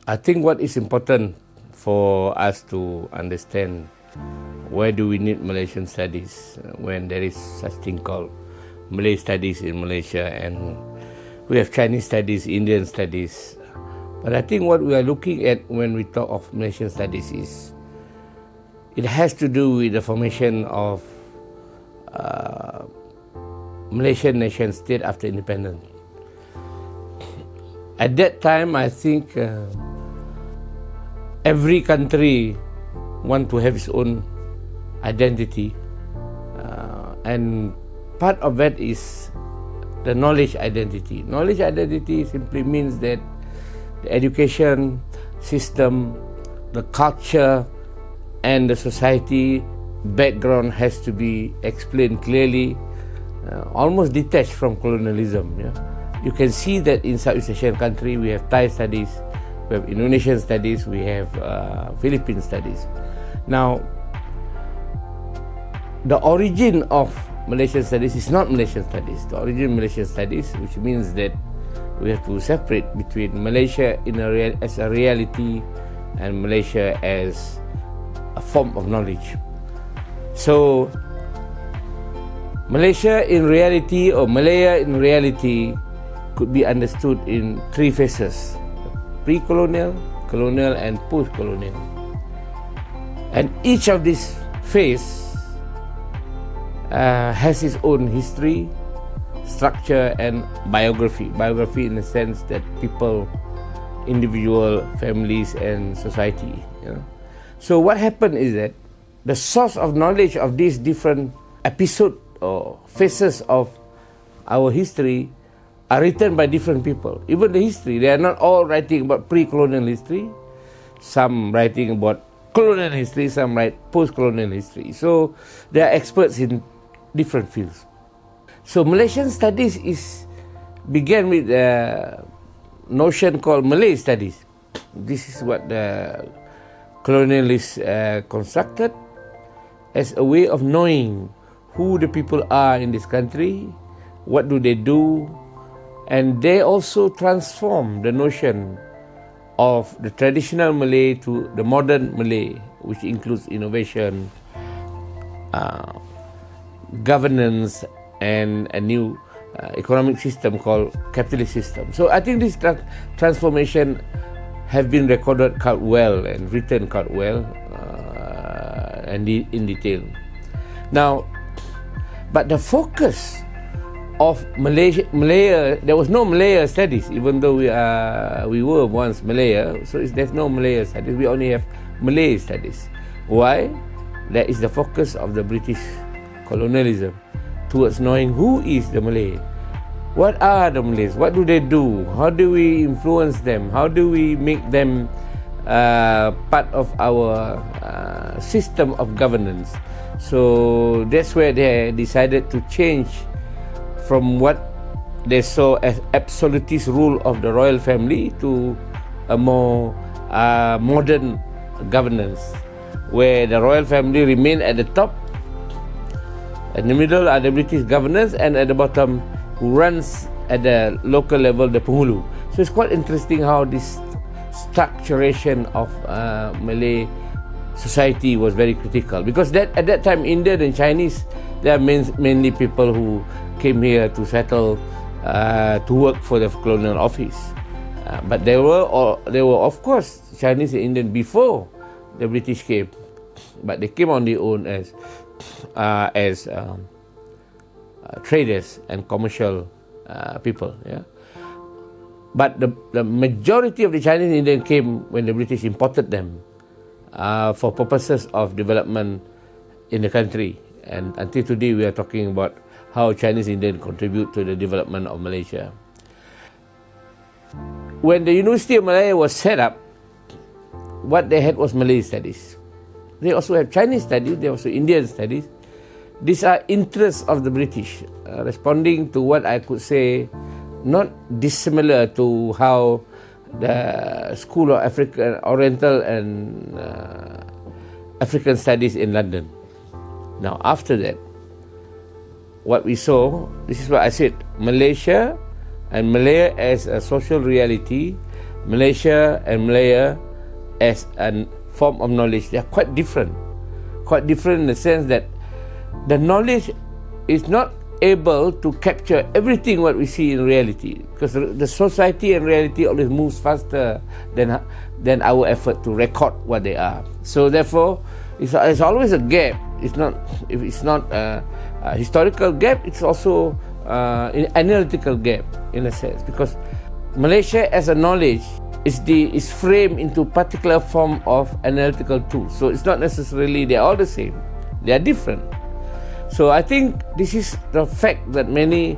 I think what is important for us to understand, where do we need Malaysian studies when there is such thing called Malay studies in Malaysia, and we have Chinese studies, Indian studies. But I think what we are looking at when we talk of Malaysian studies is it has to do with the formation of Malaysian nation state after independence. At that time, I think every country want to have its own identity, and part of that is the knowledge identity. Knowledge identity simply means that the education system, the culture, and the society background has to be explained clearly, almost detached from colonialism. Yeah? You can see that in Southeast Asian country, we have Thai studies, we have Indonesian studies, we have Philippine studies. Now, the origin of Malaysian studies is not Malaysian studies. The origin of Malaysian studies, which means that we have to separate between Malaysia as a reality and Malaysia as a form of knowledge. So, Malaysia in reality, or Malaya in reality, could be understood in three phases: pre-colonial, colonial, and post-colonial. And each of these phases has its own history, structure, and biography. Biography in the sense that people, individual, families, and society. You know? So what happened is that the source of knowledge of these different episodes or phases of our history are written by different people. Even the history, they are not all writing about pre-colonial history. Some writing about colonial history, some write post-colonial history. So they are experts in different fields. So Malaysian studies began with a notion called Malay studies. This is what the colonialists constructed as a way of knowing who the people are in this country, what do they do, and they also transform the notion of the traditional Malay to the modern Malay, which includes innovation, governance, and a new economic system called capitalist system. So I think this transformation have been recorded quite well and written quite well and in detail. Now, but the focus of Malaya, there was no Malaya studies, even though we were once Malaya. So there's no Malaya studies. We only have Malay studies. Why? That is the focus of the British colonialism towards knowing who is the Malay. What are the Malays? What do they do? How do we influence them? How do we make them part of our system of governance? So that's where they decided to change from what they saw as absolutist rule of the royal family to a more modern governance, where the royal family remain at the top, in the middle are the British governors, and at the bottom, who runs at the local level, the penghulu. So it's quite interesting how this structuration of Malay society was very critical, because at that time, Indian and Chinese, they are mainly people who came here to settle, to work for the colonial office. But there were of course Chinese and Indian before the British came, but they came on their own as traders and commercial people. Yeah. But the majority of the Chinese and Indian came when the British imported them for purposes of development in the country. And until today, we are talking about how Chinese Indian contribute to the development of Malaysia. When the University of Malaya was set up, what they had was Malay studies. They also have Chinese studies, they also Indian studies. These are interests of the British, responding to what I could say, not dissimilar to how the School of African, Oriental and African Studies in London. Now, after that, what we saw, this is what I said, Malaysia and Malaya as a social reality Malaysia and Malaya as a form of knowledge, they are quite different. Quite different in the sense that the knowledge is not able to capture everything what we see in reality, because the society and reality always moves faster than our effort to record what they are. So therefore, it's always a gap. It's not, if it's not a historical gap, it's also an analytical gap in a sense, because Malaysia as a knowledge is framed into particular form of analytical tools. So it's not necessarily they are all the same. They are different. So I think this is the fact that many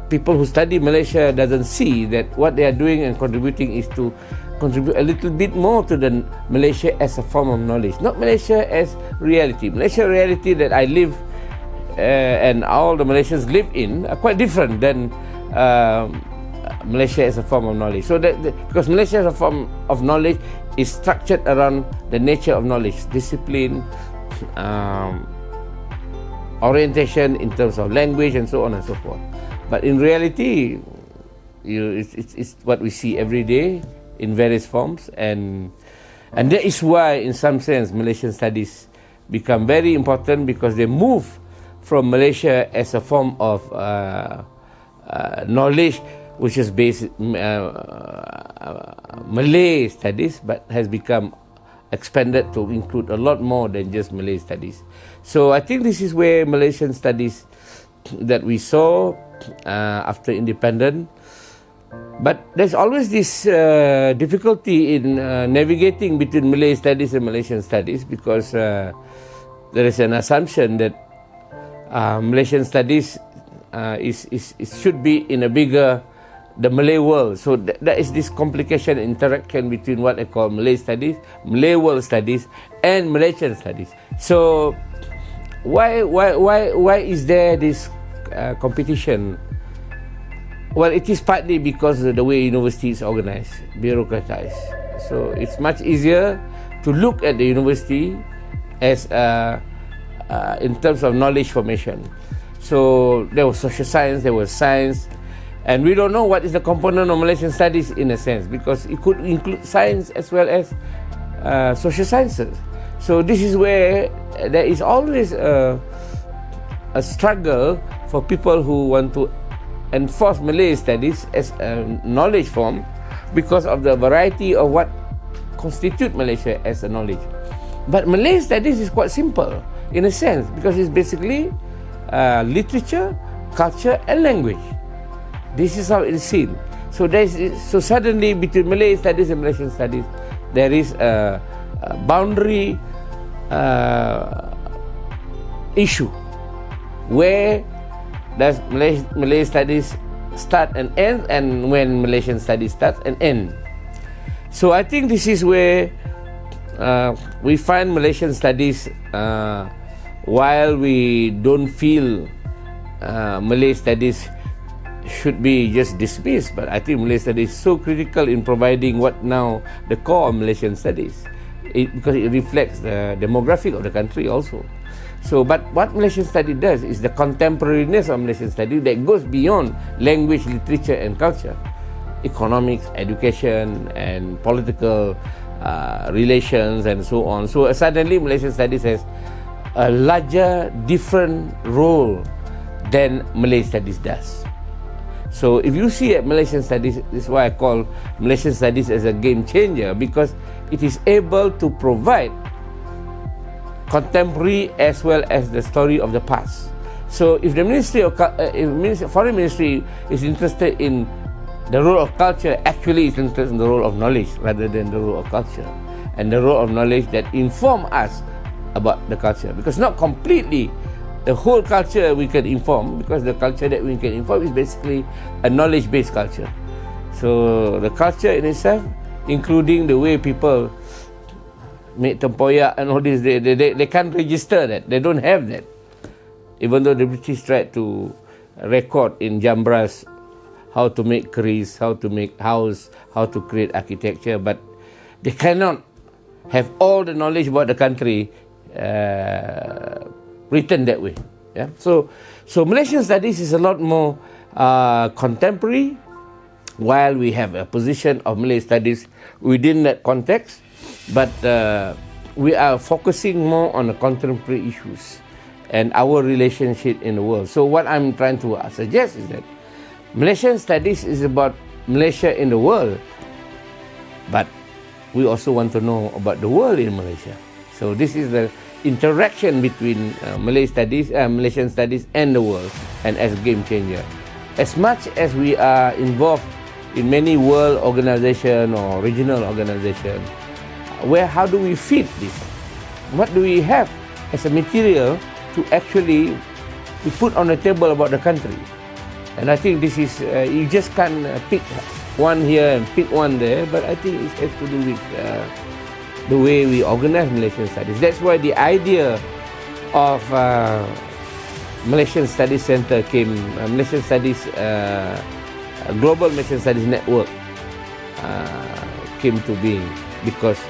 people who study Malaysia doesn't see, that what they are doing and contributing is to contribute a little bit more to the Malaysia as a form of knowledge, not Malaysia as reality. Malaysia reality that I live and all the Malaysians live in are quite different than Malaysia as a form of knowledge. So because Malaysia as a form of knowledge is structured around the nature of knowledge, discipline, orientation in terms of language and so on and so forth. But in reality, it's what we see every day in various forms, and that is why in some sense Malaysian studies become very important, because they move from Malaysia as a form of knowledge which is based Malay studies, but has become expanded to include a lot more than just Malay studies. So I think this is where Malaysian studies that we saw after independence. But there's always this difficulty in navigating between Malay studies and Malaysian studies, because there is an assumption that Malaysian studies should be in a bigger, the Malay world. So that is this complication interaction between what I call Malay studies, Malay world studies, and Malaysian studies. So why is there this competition? Well, it is partly because of the way university is organized, bureaucratized. So it's much easier to look at the university as in terms of knowledge formation. So there was social science, there was science, and we don't know what is the component of Malaysian studies in a sense, because it could include science as well as social sciences. So this is where there is always a struggle for people who want to enforce Malay studies as a knowledge form, because of the variety of what constitute Malaysia as a knowledge. But Malay studies is quite simple in a sense, because it's basically literature, culture, and language. This is how it is seen. So suddenly between Malay studies and Malaysian studies, there is a boundary issue. Where does Malay studies start and end, and when Malaysian studies starts and end? So I think this is where we find Malaysian studies, while we don't feel Malay studies should be just dismissed, but I think Malay studies is so critical in providing what now the core of Malaysian studies, because it reflects the demographic of the country also. So, but what Malaysian study does is the contemporariness of Malaysian study that goes beyond language, literature, and culture, economics, education, and political relations, and so on. So suddenly Malaysian studies has a larger, different role than Malay studies does. So if you see at Malaysian studies, this is why I call Malaysian studies as a game changer, because it is able to provide contemporary as well as the story of the past. So if the Foreign Ministry is interested in the role of culture, actually it's interested in the role of knowledge rather than the role of culture, and the role of knowledge that inform us about the culture, because not completely the whole culture we can inform, because the culture that we can inform is basically a knowledge-based culture. So the culture in itself, including the way people make tempoyak and all this, they can't register that. They don't have that. Even though the British tried to record in jambras how to make keris, how to make house, how to create architecture, but they cannot have all the knowledge about the country written that way. Yeah. So Malaysian studies is a lot more contemporary, while we have a position of Malay studies within that context, but we are focusing more on the contemporary issues and our relationship in the world. So what I'm trying to suggest is that Malaysian studies is about Malaysia in the world, but we also want to know about the world in Malaysia. So this is the interaction between Malaysian studies and the world, and as game changer. As much as we are involved in many world organization or regional organization, how do we fit this? What do we have as a material to actually be put on the table about the country? And I think this is, you just can't pick one here and pick one there, but I think it has to do with the way we organize Malaysian studies. That's why the idea of Malaysian Studies Center came, Malaysian Studies, Global Malaysian Studies Network came to being, because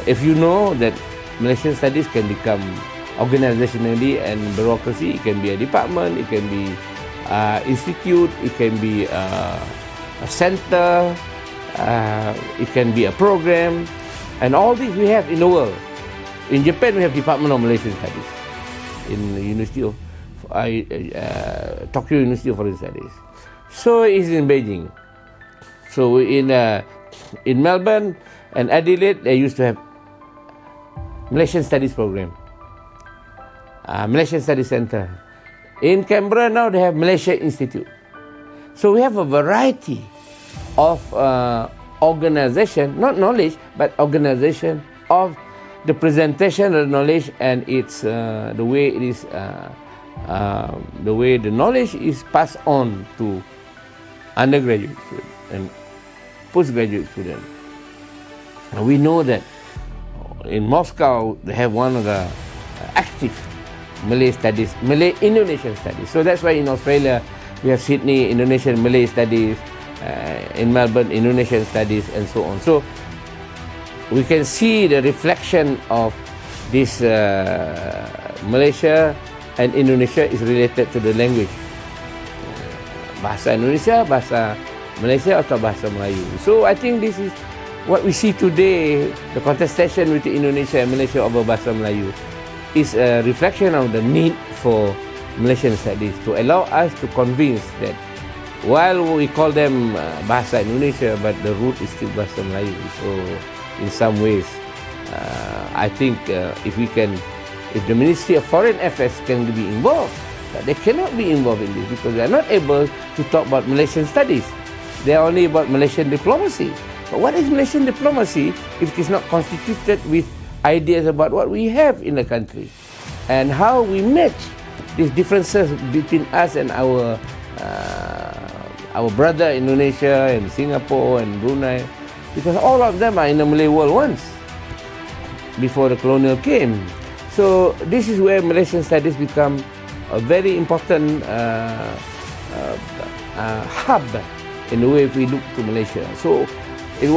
if you know that Malaysian studies can become organizationally and bureaucracy, it can be a department, it can be institute, it can be a center, it can be a program, and all this we have in the world. In Japan, we have Department of Malaysian Studies in the University of Tokyo University of Foreign Studies. So it's in Beijing. So in Melbourne and Adelaide, they used to have Malaysian Studies program, Malaysian Studies Center. In Canberra now they have Malaysia Institute. So we have a variety of organization, not knowledge, but organization of the presentation of knowledge, and it's the way it is, the way the knowledge is passed on to undergraduate students and postgraduate students. And we know that in Moscow they have one of the active Malay studies, Malay Indonesian studies. So that's why in Australia we have Sydney Indonesian Malay studies, in Melbourne Indonesian studies, and so on. So we can see the reflection of this Malaysia and Indonesia is related to the language. Bahasa Indonesia, bahasa Malaysia, atau bahasa Melayu. So I think this is what we see today, the contestation between Indonesia and Malaysia over bahasa Melayu is a reflection of the need for Malaysian studies to allow us to convince that while we call them bahasa Indonesia, but the root is still bahasa Melayu. So in some ways, I think if the Ministry of Foreign Affairs can be involved, but they cannot be involved in this because they are not able to talk about Malaysian studies. They are only about Malaysian diplomacy. But what is Malaysian diplomacy if it is not constituted with ideas about what we have in the country and how we match these differences between us and our brother Indonesia and Singapore and Brunei, because all of them are in the Malay world once before the colonial came. So this is where Malaysian studies become a very important hub in the way we look to Malaysia. So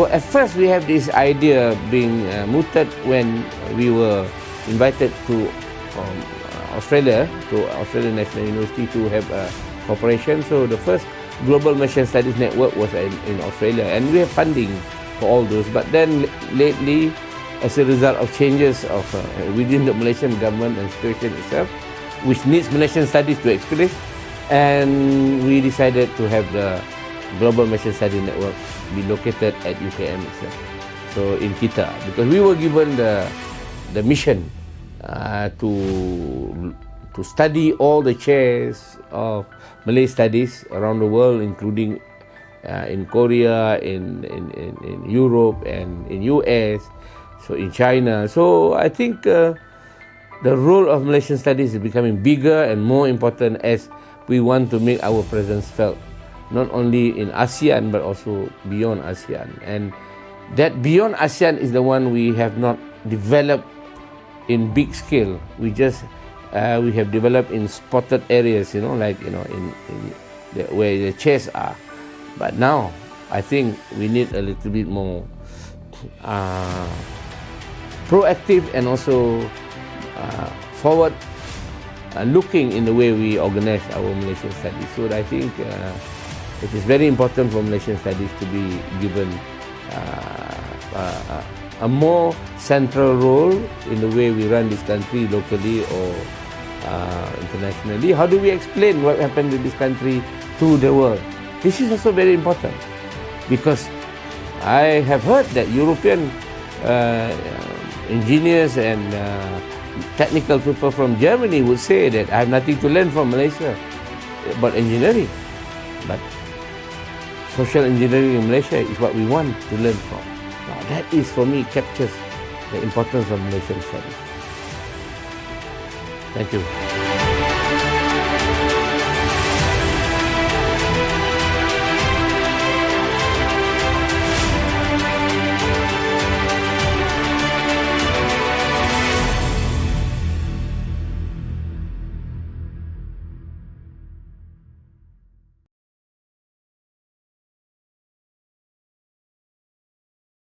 at first we have this idea being mooted when we were invited to Australia, to Australian National University, to have a cooperation. So the first Global Malaysian Studies Network was in Australia, and we have funding for all those. But then lately, as a result of changes of within the Malaysian government and situation itself, which needs Malaysian studies to experience, and we decided to have the Global Malaysian Studies Network be located at UKM itself, so in Kita, because we were given the mission to study all the chairs of Malay studies around the world, including in Korea, in Europe, and in US, so in China. So I think the role of Malaysian studies is becoming bigger and more important as we want to make our presence felt, not only in ASEAN but also beyond ASEAN. And that beyond ASEAN is the one we have not developed in big scale. We have developed in spotted areas, like in where the chairs are. But now I think we need a little bit more proactive and also forward looking in the way we organize our Malaysian studies. So I think It is very important for Malaysian studies to be given a more central role in the way we run this country locally or internationally. How do we explain what happened in this country to the world? This is also very important, because I have heard that European engineers and technical people from Germany would say that I have nothing to learn from Malaysia about engineering, but social engineering in Malaysia is what we want to learn from. Now that is, for me, captures the importance of Malaysian studies. Thank you.